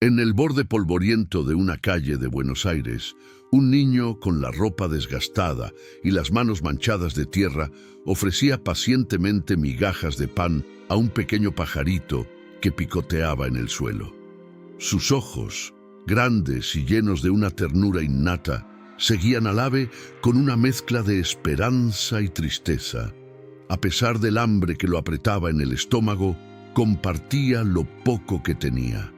En el borde polvoriento de una calle de Buenos Aires, un niño con la ropa desgastada y las manos manchadas de tierra ofrecía pacientemente migajas de pan a un pequeño pajarito que picoteaba en el suelo. Sus ojos, grandes y llenos de una ternura innata, seguían al ave con una mezcla de esperanza y tristeza. A pesar del hambre que lo apretaba en el estómago, compartía lo poco que tenía.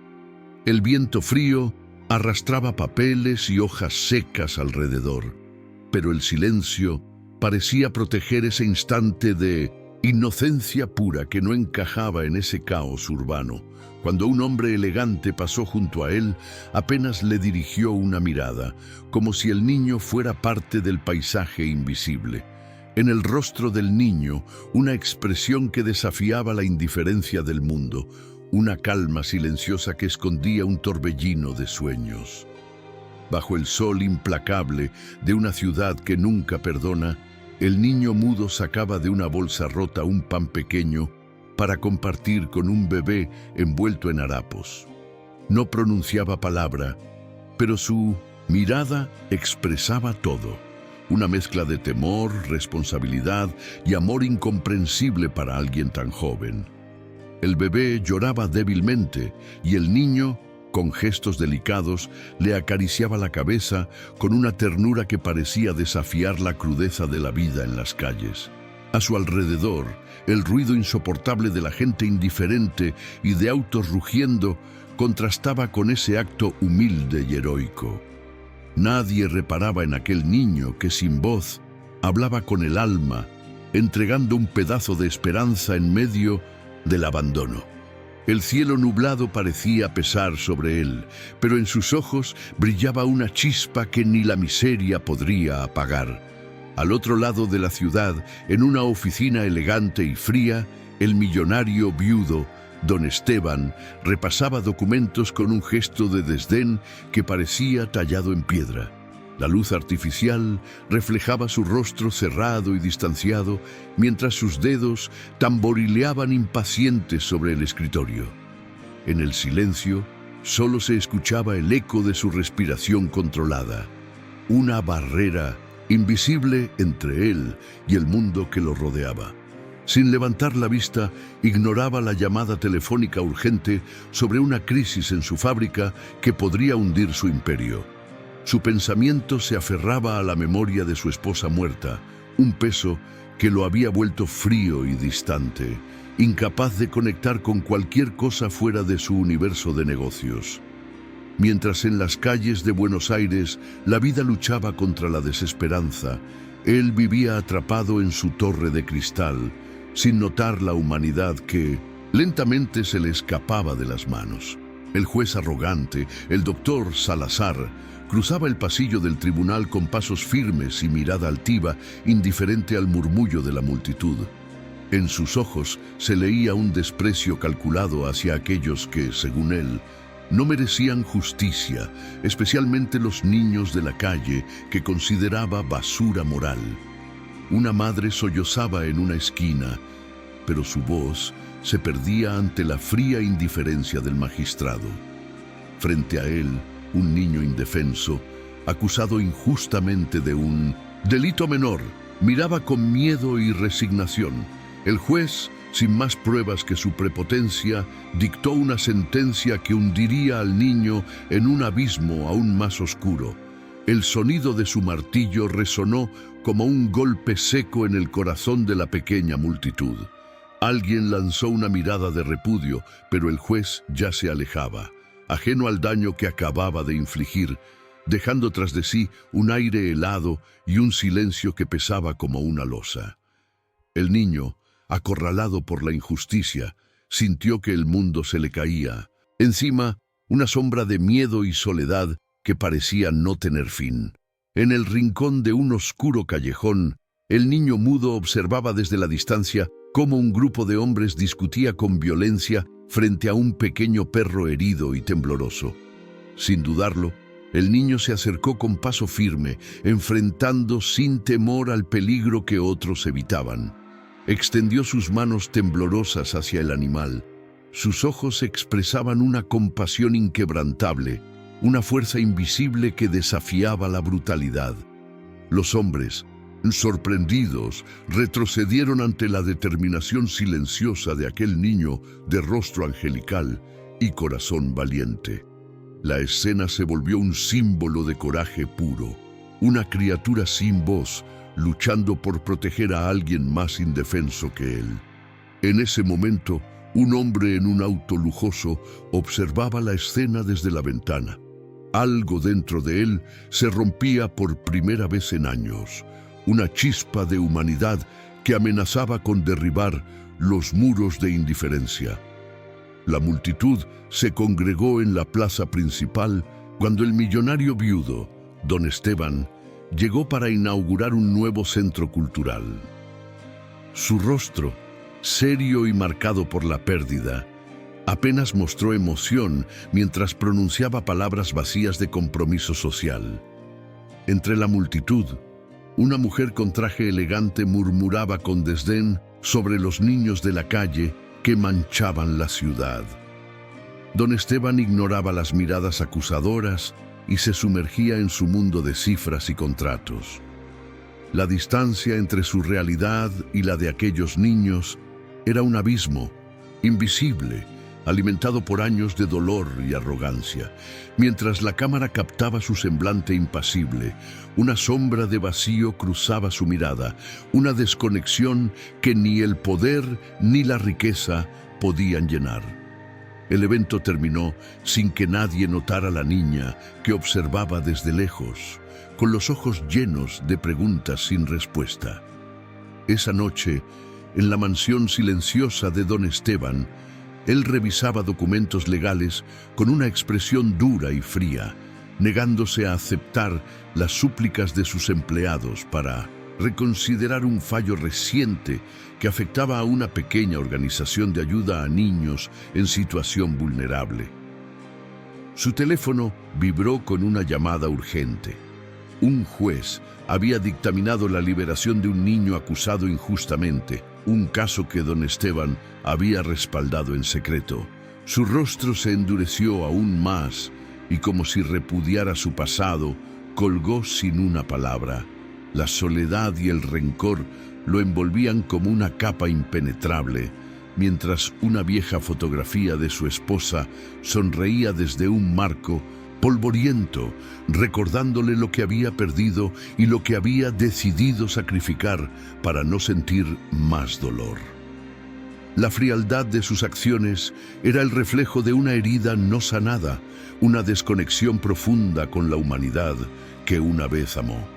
El viento frío arrastraba papeles y hojas secas alrededor, pero el silencio parecía proteger ese instante de inocencia pura que no encajaba en ese caos urbano. Cuando un hombre elegante pasó junto a él, apenas le dirigió una mirada, como si el niño fuera parte del paisaje invisible. En el rostro del niño, una expresión que desafiaba la indiferencia del mundo, una calma silenciosa que escondía un torbellino de sueños. Bajo el sol implacable de una ciudad que nunca perdona, el niño mudo sacaba de una bolsa rota un pan pequeño para compartir con un bebé envuelto en harapos. No pronunciaba palabra, pero su mirada expresaba todo. Una mezcla de temor, responsabilidad y amor incomprensible para alguien tan joven. El bebé lloraba débilmente y el niño, con gestos delicados, le acariciaba la cabeza con una ternura que parecía desafiar la crudeza de la vida en las calles. A su alrededor, el ruido insoportable de la gente indiferente y de autos rugiendo contrastaba con ese acto humilde y heroico. Nadie reparaba en aquel niño que sin voz hablaba con el alma, entregando un pedazo de esperanza en medio del abandono. El cielo nublado parecía pesar sobre él, pero en sus ojos brillaba una chispa que ni la miseria podría apagar. Al otro lado de la ciudad, en una oficina elegante y fría, el millonario viudo, don Esteban, repasaba documentos con un gesto de desdén que parecía tallado en piedra. La luz artificial reflejaba su rostro cerrado y distanciado, mientras sus dedos tamborileaban impacientes sobre el escritorio. En el silencio, solo se escuchaba el eco de su respiración controlada, una barrera invisible entre él y el mundo que lo rodeaba. Sin levantar la vista, ignoraba la llamada telefónica urgente sobre una crisis en su fábrica que podría hundir su imperio. Su pensamiento se aferraba a la memoria de su esposa muerta, un peso que lo había vuelto frío y distante, incapaz de conectar con cualquier cosa fuera de su universo de negocios. Mientras en las calles de Buenos Aires la vida luchaba contra la desesperanza, él vivía atrapado en su torre de cristal, sin notar la humanidad que lentamente se le escapaba de las manos. El juez arrogante, el doctor Salazar, cruzaba el pasillo del tribunal con pasos firmes y mirada altiva, indiferente al murmullo de la multitud. En sus ojos se leía un desprecio calculado hacia aquellos que, según él, no merecían justicia, especialmente los niños de la calle que consideraba basura moral. Una madre sollozaba en una esquina, pero su voz se perdía ante la fría indiferencia del magistrado. Frente a él, un niño indefenso, acusado injustamente de un delito menor, miraba con miedo y resignación. El juez, sin más pruebas que su prepotencia, dictó una sentencia que hundiría al niño en un abismo aún más oscuro. El sonido de su martillo resonó como un golpe seco en el corazón de la pequeña multitud. Alguien lanzó una mirada de repudio, pero el juez ya se alejaba, ajeno al daño que acababa de infligir, dejando tras de sí un aire helado y un silencio que pesaba como una losa. El niño, acorralado por la injusticia, sintió que el mundo se le caía. Encima, una sombra de miedo y soledad que parecía no tener fin. En el rincón de un oscuro callejón, el niño mudo observaba desde la distancia cómo un grupo de hombres discutía con violencia frente a un pequeño perro herido y tembloroso. Sin dudarlo, el niño se acercó con paso firme, enfrentando sin temor al peligro que otros evitaban. Extendió sus manos temblorosas hacia el animal. Sus ojos expresaban una compasión inquebrantable, una fuerza invisible que desafiaba la brutalidad. Los hombres, sorprendidos, retrocedieron ante la determinación silenciosa de aquel niño de rostro angelical y corazón valiente. La escena se volvió un símbolo de coraje puro, una criatura sin voz, luchando por proteger a alguien más indefenso que él. En ese momento, un hombre en un auto lujoso observaba la escena desde la ventana. Algo dentro de él se rompía por primera vez en años, una chispa de humanidad que amenazaba con derribar los muros de indiferencia. La multitud se congregó en la plaza principal cuando el millonario viudo, don Esteban, llegó para inaugurar un nuevo centro cultural. Su rostro, serio y marcado por la pérdida, apenas mostró emoción mientras pronunciaba palabras vacías de compromiso social. Entre la multitud, una mujer con traje elegante murmuraba con desdén sobre los niños de la calle que manchaban la ciudad. Don Esteban ignoraba las miradas acusadoras y se sumergía en su mundo de cifras y contratos. La distancia entre su realidad y la de aquellos niños era un abismo, invisible, alimentado por años de dolor y arrogancia. Mientras la cámara captaba su semblante impasible, una sombra de vacío cruzaba su mirada, una desconexión que ni el poder ni la riqueza podían llenar. El evento terminó sin que nadie notara a la niña que observaba desde lejos, con los ojos llenos de preguntas sin respuesta. Esa noche, en la mansión silenciosa de don Esteban, él revisaba documentos legales con una expresión dura y fría, negándose a aceptar las súplicas de sus empleados para reconsiderar un fallo reciente que afectaba a una pequeña organización de ayuda a niños en situación vulnerable. Su teléfono vibró con una llamada urgente. Un juez había dictaminado la liberación de un niño acusado injustamente, un caso que don Esteban había respaldado en secreto. Su rostro se endureció aún más y, como si repudiara su pasado, colgó sin una palabra. La soledad y el rencor lo envolvían como una capa impenetrable, mientras una vieja fotografía de su esposa sonreía desde un marco polvoriento, recordándole lo que había perdido y lo que había decidido sacrificar para no sentir más dolor. La frialdad de sus acciones era el reflejo de una herida no sanada, una desconexión profunda con la humanidad que una vez amó.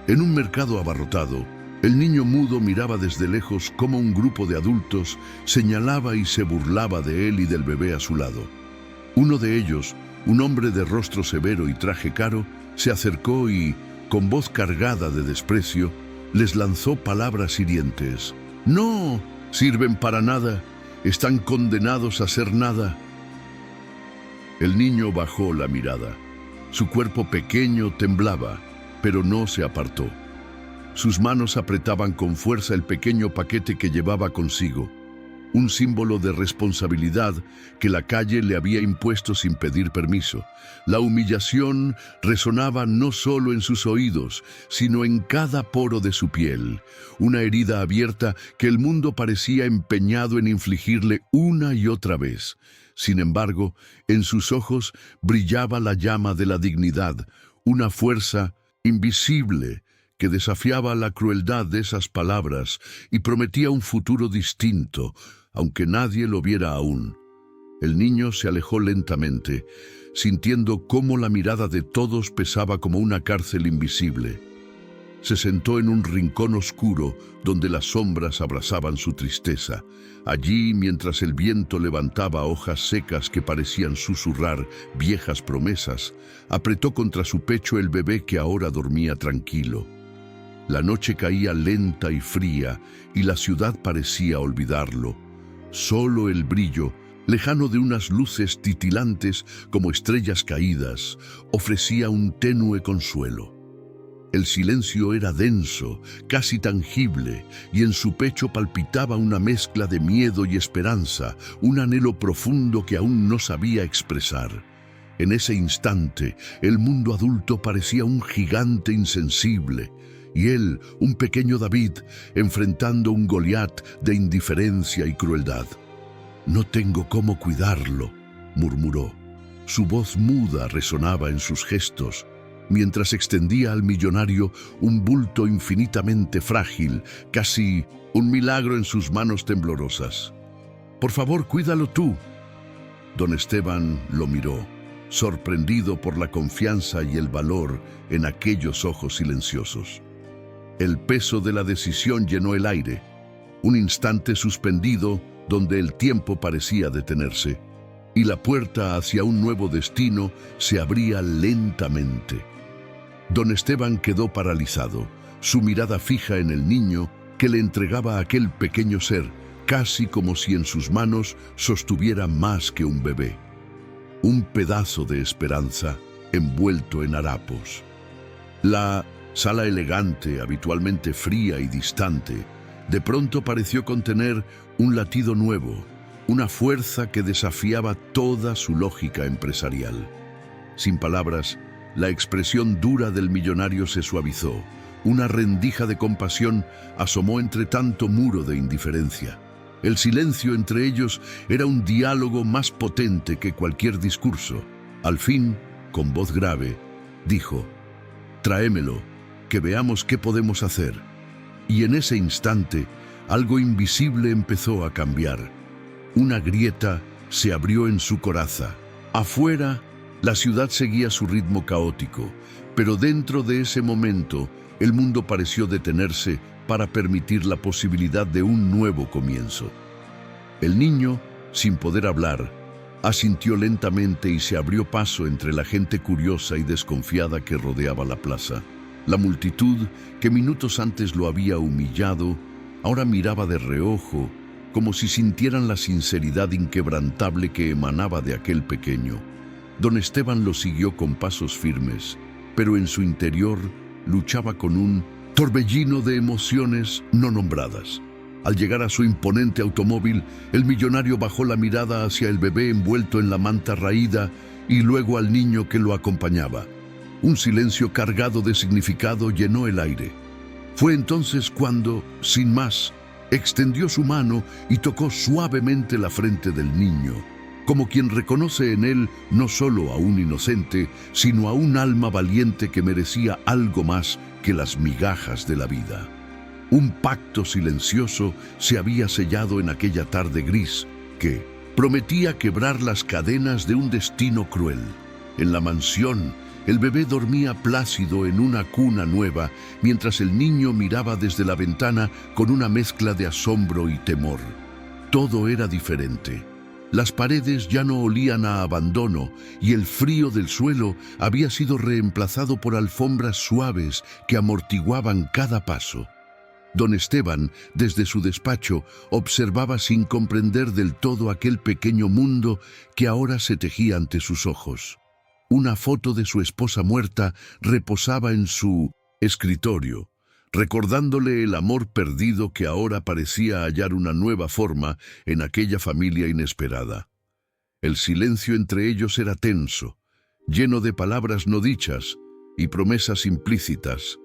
En un mercado abarrotado, el niño mudo miraba desde lejos cómo un grupo de adultos señalaba y se burlaba de él y del bebé a su lado. Uno de ellos, un hombre de rostro severo y traje caro, se acercó y, con voz cargada de desprecio, les lanzó palabras hirientes. «No sirven para nada, están condenados a ser nada». El niño bajó la mirada. Su cuerpo pequeño temblaba, pero no se apartó. Sus manos apretaban con fuerza el pequeño paquete que llevaba consigo, un símbolo de responsabilidad que la calle le había impuesto sin pedir permiso. La humillación resonaba no solo en sus oídos, sino en cada poro de su piel, una herida abierta que el mundo parecía empeñado en infligirle una y otra vez. Sin embargo, en sus ojos brillaba la llama de la dignidad, una fuerza invisible que desafiaba la crueldad de esas palabras y prometía un futuro distinto, aunque nadie lo viera aún. El niño se alejó lentamente, sintiendo cómo la mirada de todos pesaba como una cárcel invisible. Se sentó en un rincón oscuro donde las sombras abrazaban su tristeza. Allí, mientras el viento levantaba hojas secas que parecían susurrar viejas promesas, apretó contra su pecho el bebé que ahora dormía tranquilo. La noche caía lenta y fría y la ciudad parecía olvidarlo. Solo el brillo, lejano de unas luces titilantes como estrellas caídas, ofrecía un tenue consuelo. El silencio era denso, casi tangible, y en su pecho palpitaba una mezcla de miedo y esperanza, un anhelo profundo que aún no sabía expresar. En ese instante, el mundo adulto parecía un gigante insensible, y él, un pequeño David, enfrentando un Goliat de indiferencia y crueldad. «No tengo cómo cuidarlo», murmuró. Su voz muda resonaba en sus gestos, mientras extendía al millonario un bulto infinitamente frágil, casi un milagro en sus manos temblorosas. «Por favor, cuídalo tú». Don Esteban lo miró, sorprendido por la confianza y el valor en aquellos ojos silenciosos. El peso de la decisión llenó el aire, un instante suspendido donde el tiempo parecía detenerse, y la puerta hacia un nuevo destino se abría lentamente. Don Esteban quedó paralizado, su mirada fija en el niño que le entregaba a aquel pequeño ser, casi como si en sus manos sostuviera más que un bebé. Un pedazo de esperanza envuelto en harapos. La sala elegante, habitualmente fría y distante, de pronto pareció contener un latido nuevo, una fuerza que desafiaba toda su lógica empresarial. Sin palabras, la expresión dura del millonario se suavizó. Una rendija de compasión asomó entre tanto muro de indiferencia. El silencio entre ellos era un diálogo más potente que cualquier discurso. Al fin, con voz grave, dijo: «Tráemelo, que veamos qué podemos hacer». Y en ese instante, algo invisible empezó a cambiar. Una grieta se abrió en su coraza. Afuera, la ciudad seguía su ritmo caótico, pero dentro de ese momento, el mundo pareció detenerse para permitir la posibilidad de un nuevo comienzo. El niño, sin poder hablar, asintió lentamente y se abrió paso entre la gente curiosa y desconfiada que rodeaba la plaza. La multitud, que minutos antes lo había humillado, ahora miraba de reojo, como si sintieran la sinceridad inquebrantable que emanaba de aquel pequeño. Don Esteban lo siguió con pasos firmes, pero en su interior luchaba con un torbellino de emociones no nombradas. Al llegar a su imponente automóvil, el millonario bajó la mirada hacia el bebé envuelto en la manta raída y luego al niño que lo acompañaba. Un silencio cargado de significado llenó el aire. Fue entonces cuando, sin más, extendió su mano y tocó suavemente la frente del niño, como quien reconoce en él no solo a un inocente, sino a un alma valiente que merecía algo más que las migajas de la vida. Un pacto silencioso se había sellado en aquella tarde gris que prometía quebrar las cadenas de un destino cruel. En la mansión, el bebé dormía plácido en una cuna nueva, mientras el niño miraba desde la ventana con una mezcla de asombro y temor. Todo era diferente. Las paredes ya no olían a abandono y el frío del suelo había sido reemplazado por alfombras suaves que amortiguaban cada paso. Don Esteban, desde su despacho, observaba sin comprender del todo aquel pequeño mundo que ahora se tejía ante sus ojos. Una foto de su esposa muerta reposaba en su escritorio, recordándole el amor perdido que ahora parecía hallar una nueva forma en aquella familia inesperada. El silencio entre ellos era tenso, lleno de palabras no dichas y promesas implícitas.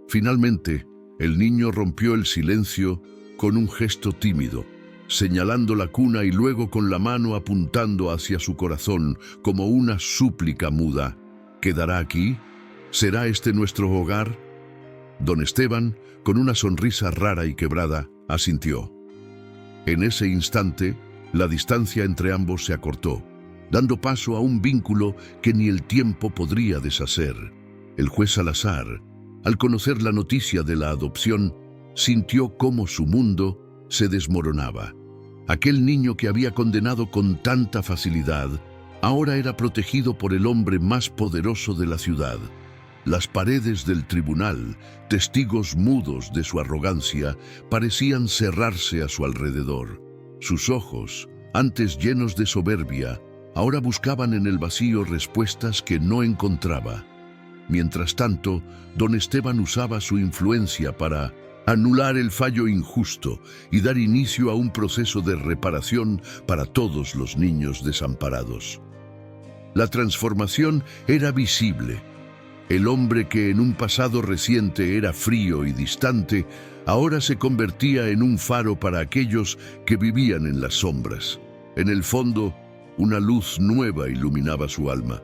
Finalmente, el niño rompió el silencio con un gesto tímido, señalando la cuna y luego con la mano apuntando hacia su corazón como una súplica muda. ¿Quedará aquí? ¿Será este nuestro hogar? Don Esteban, con una sonrisa rara y quebrada, asintió. En ese instante, la distancia entre ambos se acortó, dando paso a un vínculo que ni el tiempo podría deshacer. El juez Salazar, al conocer la noticia de la adopción, sintió cómo su mundo se desmoronaba. Aquel niño que había condenado con tanta facilidad, ahora era protegido por el hombre más poderoso de la ciudad. Las paredes del tribunal, testigos mudos de su arrogancia, parecían cerrarse a su alrededor. Sus ojos, antes llenos de soberbia, ahora buscaban en el vacío respuestas que no encontraba. Mientras tanto, don Esteban usaba su influencia para anular el fallo injusto y dar inicio a un proceso de reparación para todos los niños desamparados. La transformación era visible. El hombre que en un pasado reciente era frío y distante, ahora se convertía en un faro para aquellos que vivían en las sombras. En el fondo, una luz nueva iluminaba su alma,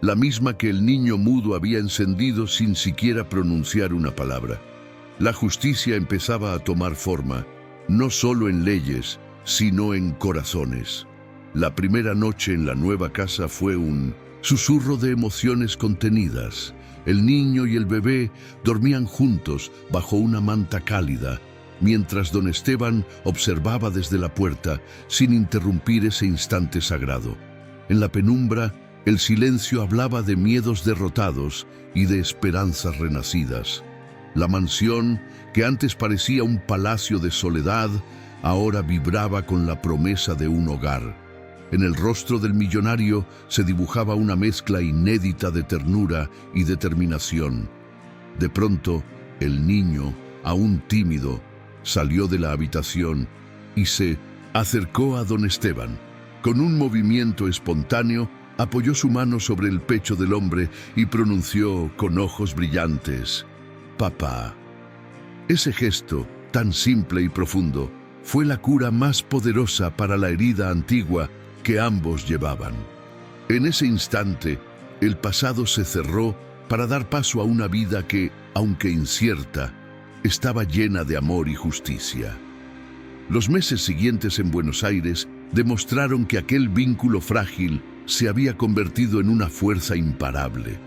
la misma que el niño mudo había encendido sin siquiera pronunciar una palabra. La justicia empezaba a tomar forma, no solo en leyes, sino en corazones. La primera noche en la nueva casa fue un susurro de emociones contenidas. El niño y el bebé dormían juntos bajo una manta cálida, mientras don Esteban observaba desde la puerta sin interrumpir ese instante sagrado. En la penumbra, el silencio hablaba de miedos derrotados y de esperanzas renacidas. La mansión, que antes parecía un palacio de soledad, ahora vibraba con la promesa de un hogar. En el rostro del millonario se dibujaba una mezcla inédita de ternura y determinación. De pronto, el niño, aún tímido, salió de la habitación y se acercó a don Esteban. Con un movimiento espontáneo, apoyó su mano sobre el pecho del hombre y pronunció con ojos brillantes: «Papá». Ese gesto, tan simple y profundo, fue la cura más poderosa para la herida antigua que ambos llevaban. En ese instante, el pasado se cerró para dar paso a una vida que, aunque incierta, estaba llena de amor y justicia. Los meses siguientes en Buenos Aires demostraron que aquel vínculo frágil se había convertido en una fuerza imparable.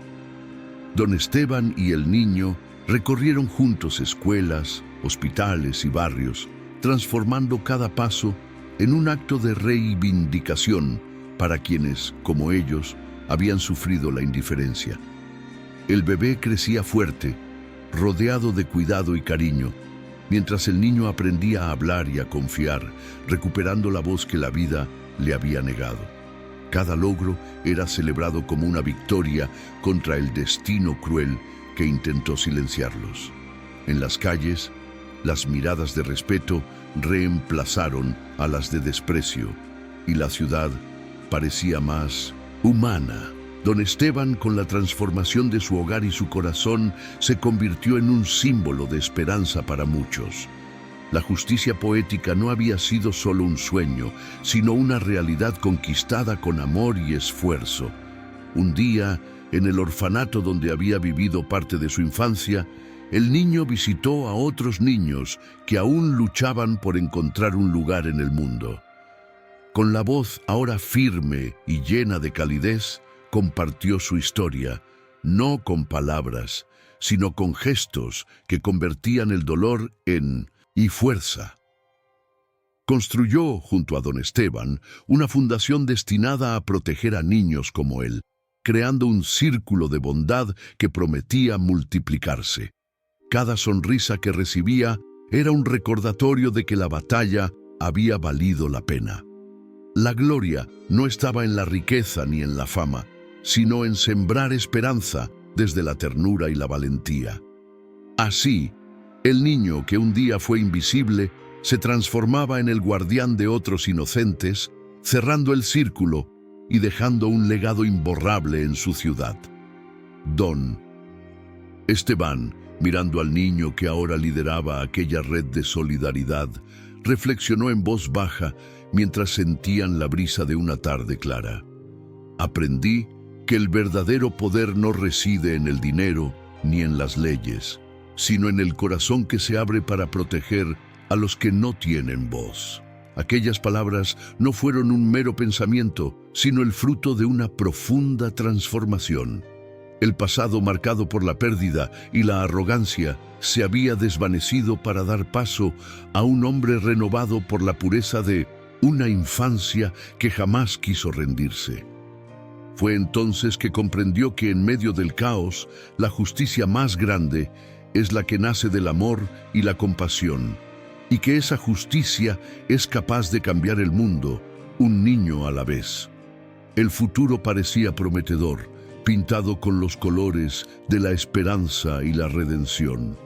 Don Esteban y el niño recorrieron juntos escuelas, hospitales y barrios, transformando cada paso en un acto de reivindicación para quienes, como ellos, habían sufrido la indiferencia. El bebé crecía fuerte, rodeado de cuidado y cariño, mientras el niño aprendía a hablar y a confiar, recuperando la voz que la vida le había negado. Cada logro era celebrado como una victoria contra el destino cruel que intentó silenciarlos. En las calles, las miradas de respeto reemplazaron a las de desprecio, y la ciudad parecía más humana. Don Esteban, con la transformación de su hogar y su corazón, se convirtió en un símbolo de esperanza para muchos. La justicia poética no había sido solo un sueño, sino una realidad conquistada con amor y esfuerzo. Un día, en el orfanato donde había vivido parte de su infancia, el niño visitó a otros niños que aún luchaban por encontrar un lugar en el mundo. Con la voz ahora firme y llena de calidez, compartió su historia, no con palabras, sino con gestos que convertían el dolor en fuerza. Construyó, junto a don Esteban, una fundación destinada a proteger a niños como él, creando un círculo de bondad que prometía multiplicarse. Cada sonrisa que recibía era un recordatorio de que la batalla había valido la pena. La gloria no estaba en la riqueza ni en la fama, sino en sembrar esperanza desde la ternura y la valentía. Así, el niño que un día fue invisible se transformaba en el guardián de otros inocentes, cerrando el círculo y dejando un legado imborrable en su ciudad. Don Esteban, mirando al niño que ahora lideraba aquella red de solidaridad, reflexionó en voz baja mientras sentían la brisa de una tarde clara. Aprendí que el verdadero poder no reside en el dinero ni en las leyes, sino en el corazón que se abre para proteger a los que no tienen voz. Aquellas palabras no fueron un mero pensamiento, sino el fruto de una profunda transformación. El pasado marcado por la pérdida y la arrogancia se había desvanecido para dar paso a un hombre renovado por la pureza de una infancia que jamás quiso rendirse. Fue entonces que comprendió que en medio del caos, la justicia más grande es la que nace del amor y la compasión, y que esa justicia es capaz de cambiar el mundo, un niño a la vez. El futuro parecía prometedor. pintado con los colores de la esperanza y la redención.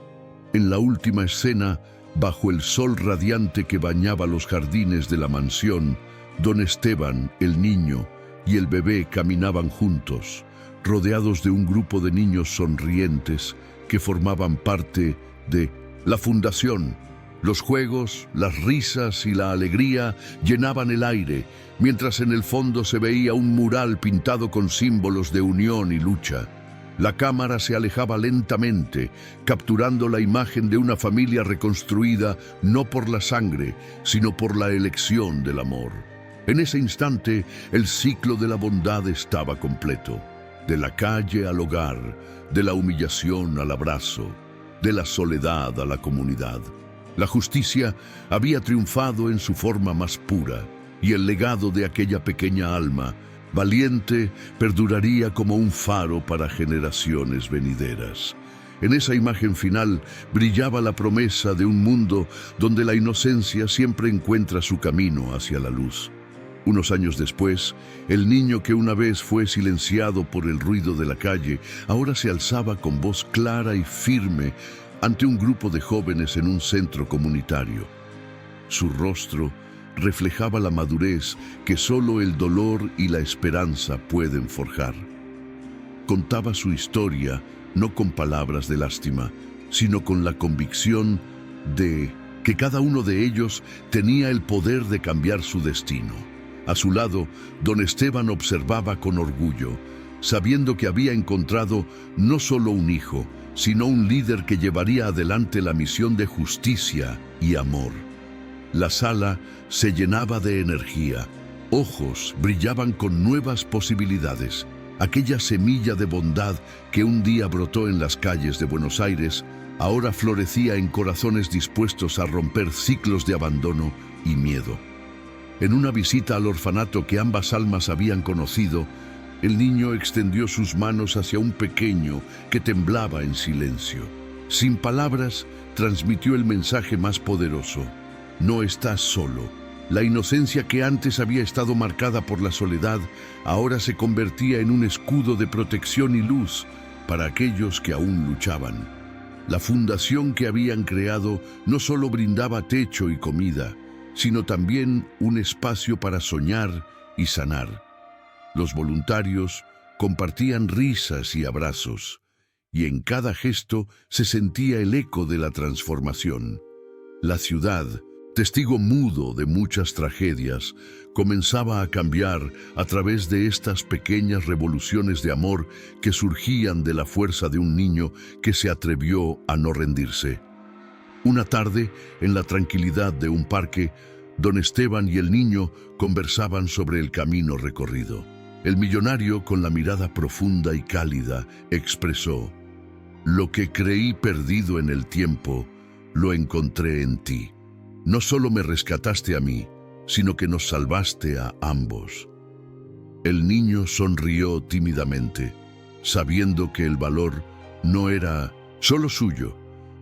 En la última escena, bajo el sol radiante que bañaba los jardines de la mansión, don Esteban, el niño, y el bebé caminaban juntos, rodeados de un grupo de niños sonrientes que formaban parte de la fundación. Los juegos, las risas y la alegría llenaban el aire, mientras en el fondo se veía un mural pintado con símbolos de unión y lucha. La cámara se alejaba lentamente, capturando la imagen de una familia reconstruida no por la sangre, sino por la elección del amor. En ese instante, el ciclo de la bondad estaba completo. De la calle al hogar, de la humillación al abrazo, de la soledad a la comunidad. La justicia había triunfado en su forma más pura, y el legado de aquella pequeña alma, valiente, perduraría como un faro para generaciones venideras. En esa imagen final brillaba la promesa de un mundo donde la inocencia siempre encuentra su camino hacia la luz. Unos años después, el niño que una vez fue silenciado por el ruido de la calle, ahora se alzaba con voz clara y firme ante un grupo de jóvenes en un centro comunitario. Su rostro reflejaba la madurez que solo el dolor y la esperanza pueden forjar. Contaba su historia no con palabras de lástima, sino con la convicción de que cada uno de ellos tenía el poder de cambiar su destino. A su lado, don Esteban observaba con orgullo, sabiendo que había encontrado no solo un hijo, sino un líder que llevaría adelante la misión de justicia y amor. La sala se llenaba de energía, ojos brillaban con nuevas posibilidades. Aquella semilla de bondad que un día brotó en las calles de Buenos Aires, ahora florecía en corazones dispuestos a romper ciclos de abandono y miedo. En una visita al orfanato que ambas almas habían conocido, el niño extendió sus manos hacia un pequeño que temblaba en silencio. Sin palabras, transmitió el mensaje más poderoso: no estás solo. La inocencia que antes había estado marcada por la soledad, ahora se convertía en un escudo de protección y luz para aquellos que aún luchaban. La fundación que habían creado no solo brindaba techo y comida, sino también un espacio para soñar y sanar. Los voluntarios compartían risas y abrazos, y en cada gesto se sentía el eco de la transformación. La ciudad, testigo mudo de muchas tragedias, comenzaba a cambiar a través de estas pequeñas revoluciones de amor que surgían de la fuerza de un niño que se atrevió a no rendirse. Una tarde, en la tranquilidad de un parque, don Esteban y el niño conversaban sobre el camino recorrido. El millonario, con la mirada profunda y cálida, expresó: «Lo que creí perdido en el tiempo, lo encontré en ti. No solo me rescataste a mí, sino que nos salvaste a ambos». El niño sonrió tímidamente, sabiendo que el valor no era solo suyo,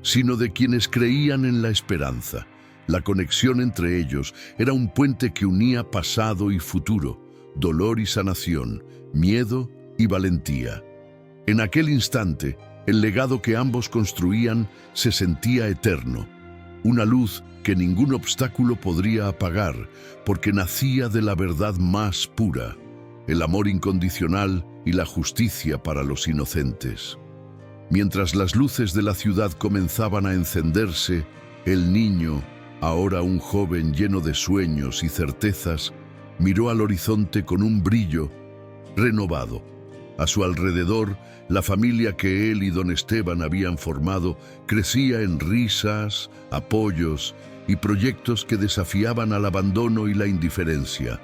sino de quienes creían en la esperanza. La conexión entre ellos era un puente que unía pasado y futuro, dolor y sanación, miedo y valentía. En aquel instante, el legado que ambos construían se sentía eterno, una luz que ningún obstáculo podría apagar, porque nacía de la verdad más pura, el amor incondicional y la justicia para los inocentes. Mientras las luces de la ciudad comenzaban a encenderse, el niño, ahora un joven lleno de sueños y certezas, miró al horizonte con un brillo renovado. A su alrededor, la familia que él y don Esteban habían formado crecía en risas, apoyos y proyectos que desafiaban al abandono y la indiferencia.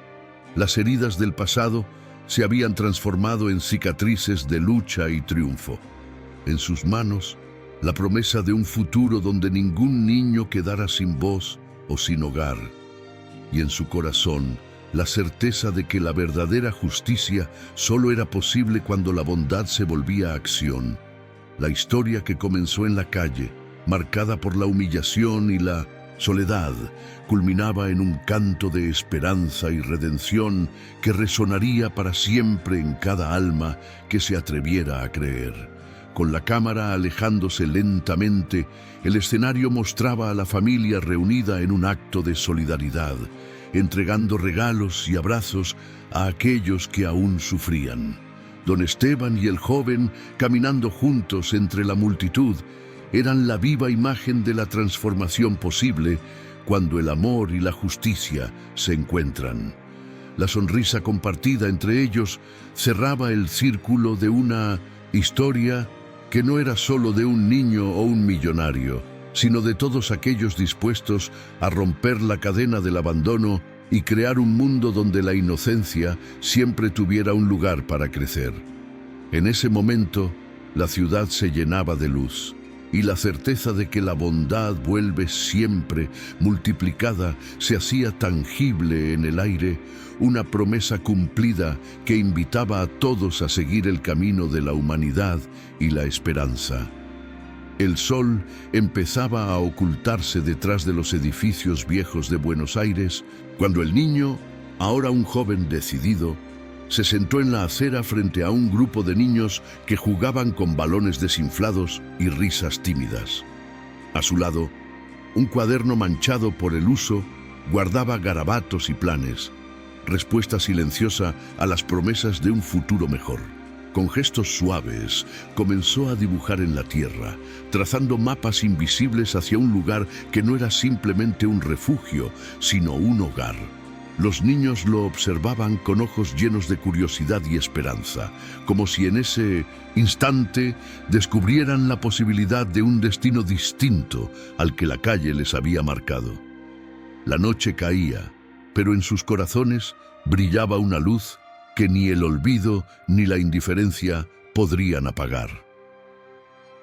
Las heridas del pasado se habían transformado en cicatrices de lucha y triunfo. En sus manos, la promesa de un futuro donde ningún niño quedara sin voz o sin hogar. Y en su corazón, la certeza de que la verdadera justicia solo era posible cuando la bondad se volvía acción. La historia que comenzó en la calle, marcada por la humillación y la Soledad culminaba en un canto de esperanza y redención que resonaría para siempre en cada alma que se atreviera a creer. Con la cámara alejándose lentamente, el escenario mostraba a la familia reunida en un acto de solidaridad, entregando regalos y abrazos a aquellos que aún sufrían. Don Esteban y el joven, caminando juntos entre la multitud, eran la viva imagen de la transformación posible cuando el amor y la justicia se encuentran. La sonrisa compartida entre ellos cerraba el círculo de una historia que no era solo de un niño o un millonario, sino de todos aquellos dispuestos a romper la cadena del abandono y crear un mundo donde la inocencia siempre tuviera un lugar para crecer. En ese momento, la ciudad se llenaba de luz, y la certeza de que la bondad vuelve siempre multiplicada se hacía tangible en el aire, una promesa cumplida que invitaba a todos a seguir el camino de la humanidad y la esperanza. El sol empezaba a ocultarse detrás de los edificios viejos de Buenos Aires, cuando el niño, ahora un joven decidido, se sentó en la acera frente a un grupo de niños que jugaban con balones desinflados y risas tímidas. A su lado, un cuaderno manchado por el uso guardaba garabatos y planes, respuesta silenciosa a las promesas de un futuro mejor. Con gestos suaves, comenzó a dibujar en la tierra, trazando mapas invisibles hacia un lugar que no era simplemente un refugio, sino un hogar. Los niños lo observaban con ojos llenos de curiosidad y esperanza, como si en ese instante descubrieran la posibilidad de un destino distinto al que la calle les había marcado. La noche caía, pero en sus corazones brillaba una luz que ni el olvido ni la indiferencia podrían apagar.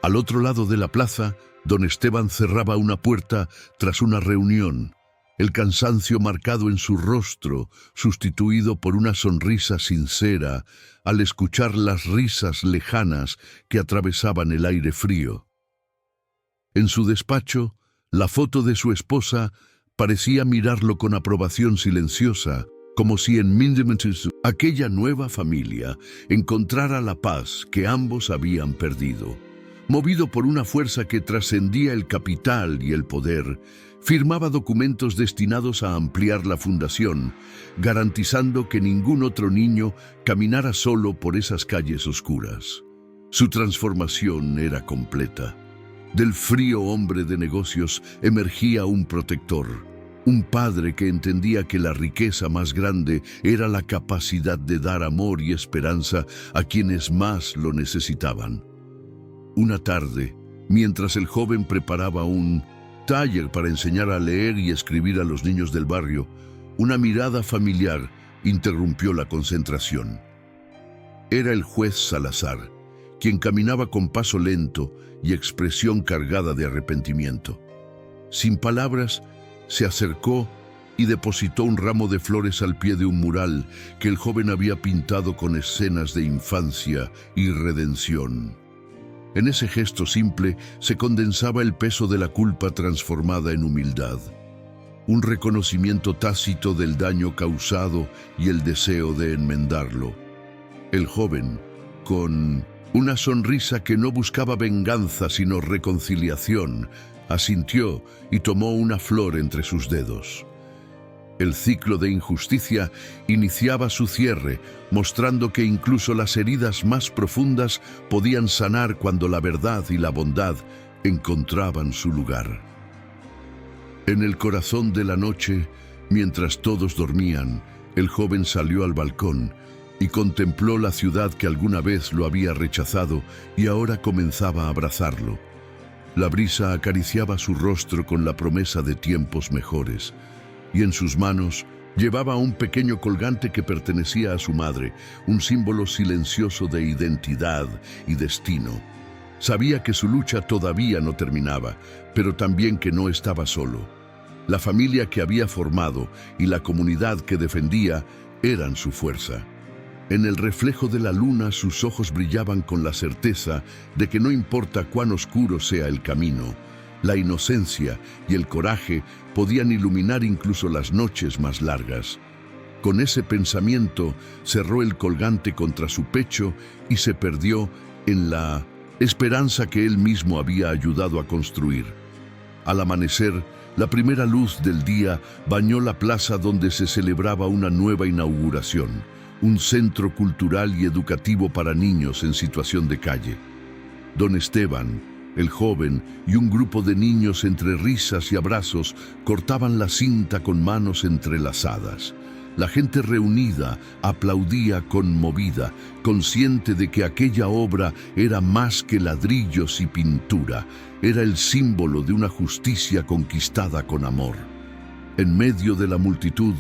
Al otro lado de la plaza, don Esteban cerraba una puerta tras una reunión, el cansancio marcado en su rostro, sustituido por una sonrisa sincera al escuchar las risas lejanas que atravesaban el aire frío. En su despacho, la foto de su esposa parecía mirarlo con aprobación silenciosa, como si en aquella nueva familia encontrara la paz que ambos habían perdido. Movido por una fuerza que trascendía el capital y el poder, firmaba documentos destinados a ampliar la fundación, garantizando que ningún otro niño caminara solo por esas calles oscuras. Su transformación era completa. Del frío hombre de negocios emergía un protector, un padre que entendía que la riqueza más grande era la capacidad de dar amor y esperanza a quienes más lo necesitaban. Una tarde, mientras el joven preparaba un taller para enseñar a leer y escribir a los niños del barrio, una mirada familiar interrumpió la concentración. Era el juez Salazar, quien caminaba con paso lento y expresión cargada de arrepentimiento. Sin palabras, se acercó y depositó un ramo de flores al pie de un mural que el joven había pintado con escenas de infancia y redención. En ese gesto simple se condensaba el peso de la culpa transformada en humildad, un reconocimiento tácito del daño causado y el deseo de enmendarlo. El joven, con una sonrisa que no buscaba venganza sino reconciliación, asintió y tomó una flor entre sus dedos. El ciclo de injusticia iniciaba su cierre, mostrando que incluso las heridas más profundas podían sanar cuando la verdad y la bondad encontraban su lugar. En el corazón de la noche, mientras todos dormían, el joven salió al balcón y contempló la ciudad que alguna vez lo había rechazado y ahora comenzaba a abrazarlo. La brisa acariciaba su rostro con la promesa de tiempos mejores, y en sus manos llevaba un pequeño colgante que pertenecía a su madre, un símbolo silencioso de identidad y destino. Sabía que su lucha todavía no terminaba, pero también que no estaba solo. La familia que había formado y la comunidad que defendía eran su fuerza. En el reflejo de la luna sus ojos brillaban con la certeza de que no importa cuán oscuro sea el camino, La inocencia y el coraje podían iluminar incluso las noches más largas. Con ese pensamiento cerró el colgante contra su pecho y se perdió en la esperanza que él mismo había ayudado a construir. Al amanecer, la primera luz del día bañó la plaza donde se celebraba una nueva inauguración, un centro cultural y educativo para niños en situación de calle. Don Esteban, el joven, y un grupo de niños entre risas y abrazos cortaban la cinta con manos entrelazadas. La gente reunida aplaudía conmovida, consciente de que aquella obra era más que ladrillos y pintura, era el símbolo de una justicia conquistada con amor. En medio de la multitud,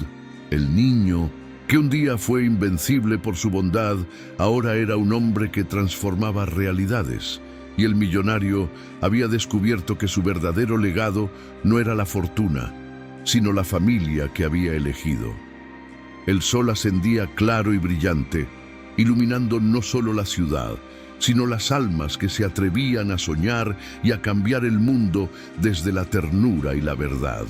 el niño, que un día fue invencible por su bondad, ahora era un hombre que transformaba realidades. Y el millonario había descubierto que su verdadero legado no era la fortuna, sino la familia que había elegido. El sol ascendía claro y brillante, iluminando no solo la ciudad, sino las almas que se atrevían a soñar y a cambiar el mundo desde la ternura y la verdad.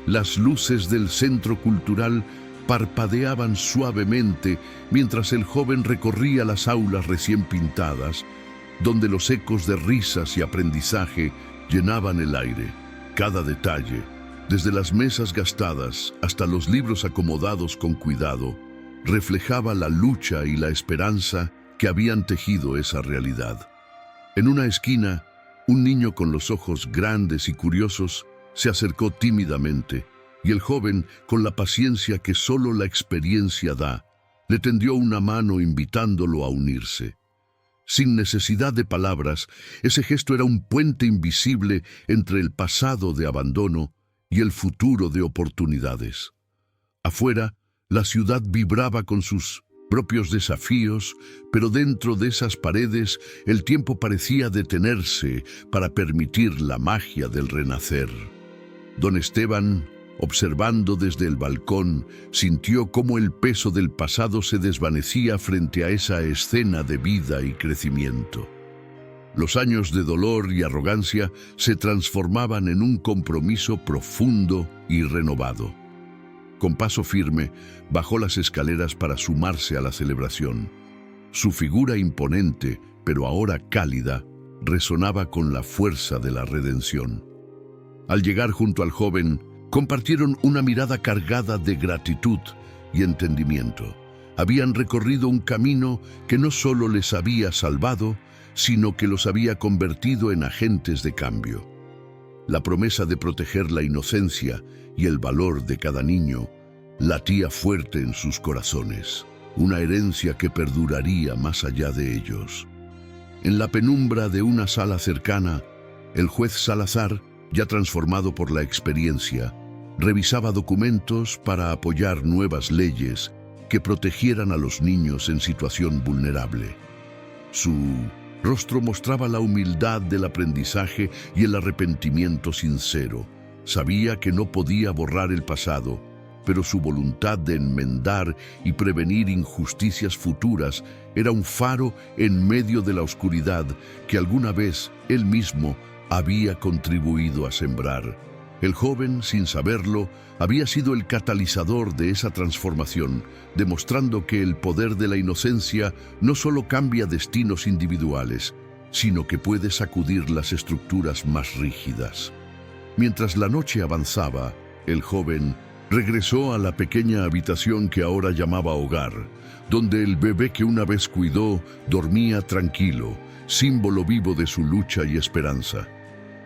Las luces del centro cultural parpadeaban suavemente mientras el joven recorría las aulas recién pintadas, donde los ecos de risas y aprendizaje llenaban el aire. Cada detalle, desde las mesas gastadas hasta los libros acomodados con cuidado, reflejaba la lucha y la esperanza que habían tejido esa realidad. En una esquina, un niño con los ojos grandes y curiosos se acercó tímidamente, y el joven, con la paciencia que solo la experiencia da, le tendió una mano invitándolo a unirse. Sin necesidad de palabras, ese gesto era un puente invisible entre el pasado de abandono y el futuro de oportunidades. Afuera, la ciudad vibraba con sus propios desafíos, pero dentro de esas paredes el tiempo parecía detenerse para permitir la magia del renacer. Don Esteban, observando desde el balcón, sintió cómo el peso del pasado se desvanecía frente a esa escena de vida y crecimiento. Los años de dolor y arrogancia se transformaban en un compromiso profundo y renovado. Con paso firme, bajó las escaleras para sumarse a la celebración. Su figura imponente, pero ahora cálida, resonaba con la fuerza de la redención. Al llegar junto al joven, compartieron una mirada cargada de gratitud y entendimiento. Habían recorrido un camino que no solo les había salvado, sino que los había convertido en agentes de cambio. La promesa de proteger la inocencia y el valor de cada niño latía fuerte en sus corazones, una herencia que perduraría más allá de ellos. En la penumbra de una sala cercana, el juez Salazar, ya transformado por la experiencia, revisaba documentos para apoyar nuevas leyes que protegieran a los niños en situación vulnerable. Su rostro mostraba la humildad del aprendizaje y el arrepentimiento sincero. Sabía que no podía borrar el pasado, pero su voluntad de enmendar y prevenir injusticias futuras era un faro en medio de la oscuridad que alguna vez él mismo había contribuido a sembrar. El joven, sin saberlo, había sido el catalizador de esa transformación, demostrando que el poder de la inocencia no solo cambia destinos individuales, sino que puede sacudir las estructuras más rígidas. Mientras la noche avanzaba, el joven regresó a la pequeña habitación que ahora llamaba hogar, donde el bebé que una vez cuidó dormía tranquilo, símbolo vivo de su lucha y esperanza.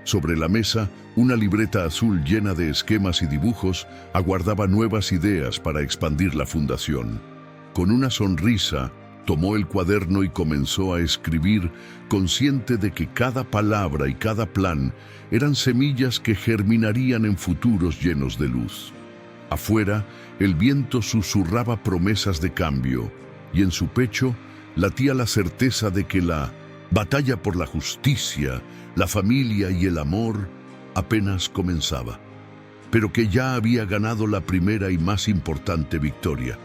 Sobre la mesa, una libreta azul llena de esquemas y dibujos aguardaba nuevas ideas para expandir la fundación. Con una sonrisa, tomó el cuaderno y comenzó a escribir, consciente de que cada palabra y cada plan eran semillas que germinarían en futuros llenos de luz. Afuera, el viento susurraba promesas de cambio, y en su pecho latía la certeza de que la batalla por la justicia, la familia y el amor apenas comenzaba, pero que ya había ganado la primera y más importante victoria: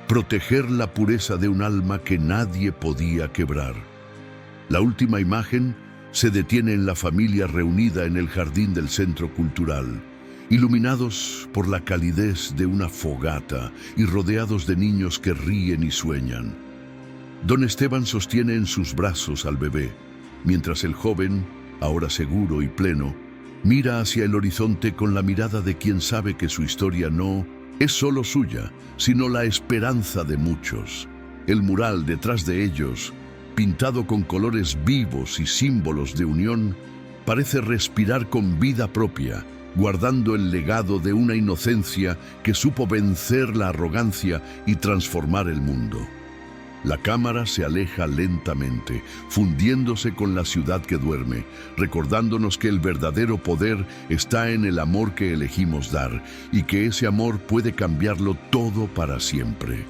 proteger la pureza de un alma que nadie podía quebrar. La última imagen se detiene en la familia reunida en el jardín del centro cultural, iluminados por la calidez de una fogata y rodeados de niños que ríen y sueñan. Don Esteban sostiene en sus brazos al bebé, mientras el joven, ahora seguro y pleno, mira hacia el horizonte con la mirada de quien sabe que su historia no es solo suya, sino la esperanza de muchos. El mural detrás de ellos, pintado con colores vivos y símbolos de unión, parece respirar con vida propia, guardando el legado de una inocencia que supo vencer la arrogancia y transformar el mundo. La cámara se aleja lentamente, fundiéndose con la ciudad que duerme, recordándonos que el verdadero poder está en el amor que elegimos dar y que ese amor puede cambiarlo todo para siempre.